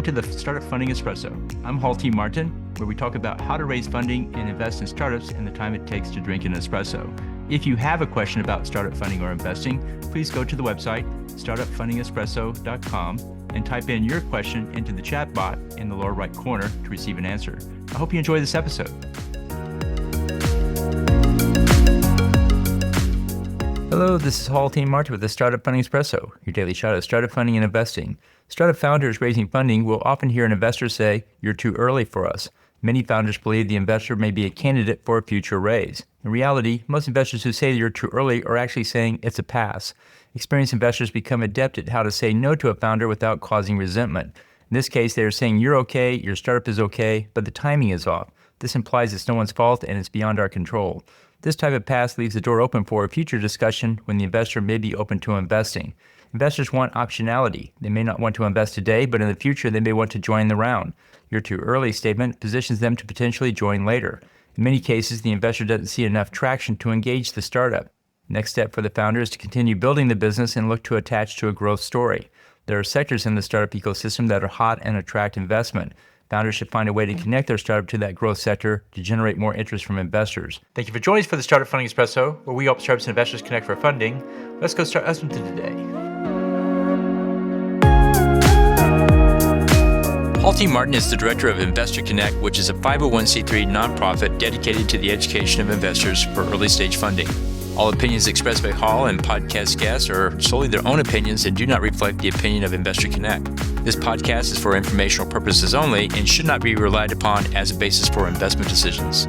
Welcome to the Startup Funding Espresso. I'm Hall T. Martin, where we talk about how to raise funding and invest in startups and the time it takes to drink an espresso. If you have a question about startup funding or investing, please go to the website, startupfundingespresso.com, and type in your question into the chat bot in the lower right corner to receive an answer. I hope you enjoy this episode. Hello, this is Hall T. Martin with the Startup Funding Espresso, your daily shot of startup funding and investing. Startup founders raising funding will often hear an investor say, "You're too early for us." Many founders believe the investor may be a candidate for a future raise. In reality, most investors who say you're too early are actually saying it's a pass. Experienced investors become adept at how to say no to a founder without causing resentment. In this case, they are saying you're okay, your startup is okay, but the timing is off. This implies it's no one's fault and it's beyond our control. This type of pass leaves the door open for a future discussion when the investor may be open to investing. Investors want optionality. They may not want to invest today, but in the future they may want to join the round. Your too early statement positions them to potentially join later. In many cases, the investor doesn't see enough traction to engage the startup. Next step for the founder is to continue building the business and look to attach to a growth story. There are sectors in the startup ecosystem that are hot and attract investment. Founders should find a way to connect their startup to that growth sector to generate more interest from investors. Thank you for joining us for the Startup Funding Espresso, where we help startups and investors connect for funding. Let's go start us into today. Hall T. Martin is the director of Investor Connect, which is a 501c3 nonprofit dedicated to the education of investors for early stage funding. All opinions expressed by Hall and podcast guests are solely their own opinions and do not reflect the opinion of Investor Connect. This podcast is for informational purposes only and should not be relied upon as a basis for investment decisions.